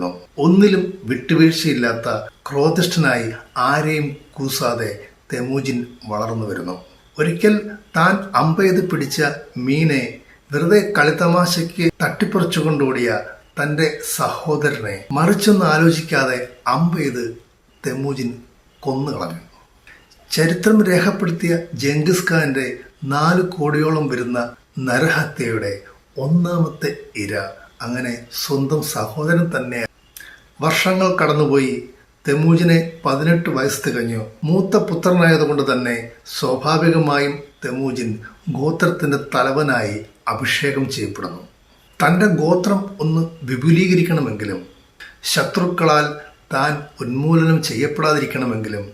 ഉണ്ടായിരുന്നു. ഒന്നിലും വിട്ടുവീഴ്ചയില്ലാത്ത ക്രോധിഷ്ഠനായി ആരെയും കൂസാതെ തെമൂജിൻ വളർന്നു വരുന്നു. ഒരിക്കൽ താൻ അമ്പെയ്ത് പിടിച്ച മീനെ വെറുതെ കളിത്തമാശയ്ക്ക് തട്ടിപ്പറിച്ചുകൊണ്ടോടിയ തന്റെ സഹോദരനെ മറിച്ചൊന്നും ആലോചിക്കാതെ അമ്പെയ്ത് തെമൂജിൻ കൊന്നുകളഞ്ഞു. ചരിത്രം രേഖപ്പെടുത്തിയ ജംഗിസ് ഖാന്റെ 4 കോടിയോളം വരുന്ന നരഹത്യയുടെ ഒന്നാമത്തെ ഇര അങ്ങനെ സ്വന്തം സഹോദരൻ തന്നെ. വർഷങ്ങൾ കടന്നുപോയി. തെമൂജിനെ 18 വയസ്സ് തികഞ്ഞു. മൂത്ത പുത്രനായതുകൊണ്ട് തന്നെ സ്വാഭാവികമായും തെമൂജിൻ ഗോത്രത്തിന്റെ തലവനായി അഭിഷേകം ചെയ്യപ്പെടുന്നു. തന്റെ ഗോത്രം ഒന്ന് വിപുലീകരിക്കണമെങ്കിലും ശത്രുക്കളാൽ താൻ ഉന്മൂലനം ചെയ്യപ്പെടാതിരിക്കണമെങ്കിലും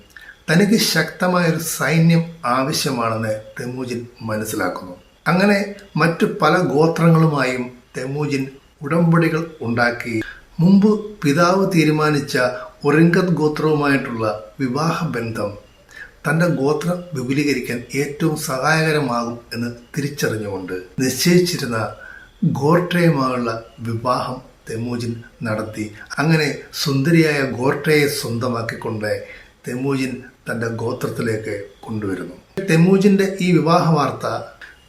തനിക്ക് ശക്തമായൊരു സൈന്യം ആവശ്യമാണെന്ന് തെമൂജിൻ മനസ്സിലാക്കുന്നു. അങ്ങനെ മറ്റു പല ഗോത്രങ്ങളുമായും തെമൂജിൻ ഉടമ്പടികൾ ഉണ്ടാക്കി. മുമ്പ് പിതാവ് തീരുമാനിച്ച ഒറിങ്കത് ഗോത്രവുമായിട്ടുള്ള വിവാഹബന്ധം തന്റെ ഗോത്രം വിപുലീകരിക്കാൻ ഏറ്റവും സഹായകരമാകും എന്ന് തിരിച്ചറിഞ്ഞുകൊണ്ട് നിശ്ചയിച്ചിരുന്ന ഗോർട്ടയുമായുള്ള വിവാഹം തെമൂജിൻ നടത്തി. അങ്ങനെ സുന്ദരിയായ ഗോർട്ടയെ സ്വന്തമാക്കിക്കൊണ്ട് തെമൂജിൻ തന്റെ ഗോത്രത്തിലേക്ക് കൊണ്ടുവരുന്നു. തെമൂജിന്റെ ഈ വിവാഹ വാർത്ത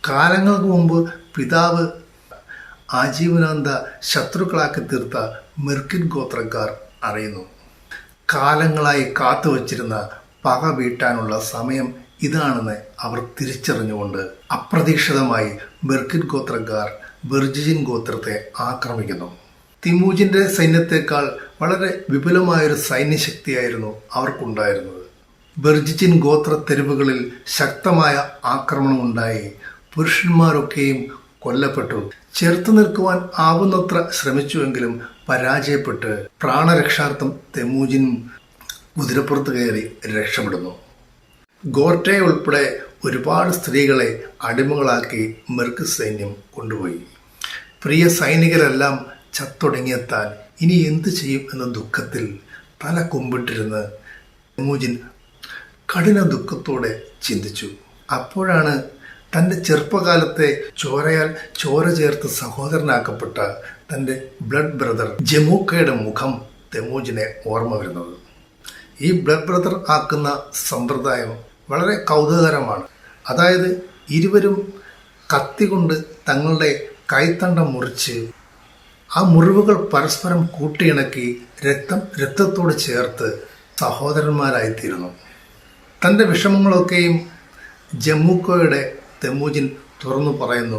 കാലങ്ങൾക്ക് മുമ്പ് പിതാവ് ആജീവനാന്ത ശത്രുക്കളാക്കി തീർത്ത മെർക്കിൻ ഗോത്രക്കാർ അറിയുന്നു. കാലങ്ങളായി കാത്തുവച്ചിരുന്ന പക വീട്ടാനുള്ള സമയം ഇതാണെന്ന് അവർ തിരിച്ചറിഞ്ഞുകൊണ്ട് അപ്രതീക്ഷിതമായി മെർക്കിൻ ഗോത്രക്കാർ ബെർജിജിൻ ഗോത്രത്തെ ആക്രമിക്കുന്നു. തിമൂജിന്റെ സൈന്യത്തെക്കാൾ വളരെ വിപുലമായൊരു സൈന്യശക്തിയായിരുന്നു അവർക്കുണ്ടായിരുന്നത്. ബെർജിജിൻ ഗോത്ര തെരുവുകളിൽ ശക്തമായ ആക്രമണമുണ്ടായി. പുരുഷന്മാരൊക്കെയും കൊല്ലപ്പെട്ടു. ചെറുത്തു നിൽക്കുവാൻ ആവുന്നത്ര ശ്രമിച്ചുവെങ്കിലും പരാജയപ്പെട്ട് പ്രാണരക്ഷാർത്ഥം തെമൂജിനും കുതിരപ്പുറത്ത് കയറി രക്ഷപ്പെടുന്നു. ഗോർട്ടയെ ഉൾപ്പെടെ ഒരുപാട് സ്ത്രീകളെ അടിമകളാക്കി മെർക്ക് സൈന്യം കൊണ്ടുപോയി. പ്രിയ സൈനികരെല്ലാം ചത്തൊടുങ്ങിയ താൻ ഇനി എന്തു ചെയ്യും എന്ന ദുഃഖത്തിൽ തല കുമ്പിട്ടിരുന്ന് തെമൂജിൻ കഠിന ദുഃഖത്തോടെ ചിന്തിച്ചു. അപ്പോഴാണ് തൻ്റെ ചെറുപ്പകാലത്തെ ചോരയാൽ ചോര ചേർത്ത് സഹോദരനാക്കപ്പെട്ട തൻ്റെ ബ്ലഡ് ബ്രദർ ജമൂക്കയുടെ മുഖം തെമൂജിനെ ഓർമ്മ വരുന്നത്. ഈ ബ്ലഡ് ബ്രദർ ആക്കുന്ന സമ്പ്രദായം വളരെ കൗതുകകരമാണ്. അതായത് ഇരുവരും കത്തി കൊണ്ട് തങ്ങളുടെ കൈത്തണ്ടം മുറിച്ച് ആ മുറിവുകൾ പരസ്പരം കൂട്ടിയിണക്കി രക്തത്തോട് ചേർത്ത് സഹോദരന്മാരായിത്തീരുന്നു. തൻ്റെ വിഷമങ്ങളൊക്കെയും ജമൂക്കോയുടെ തെമൂജിൻ തുറന്നു പറയുന്നു.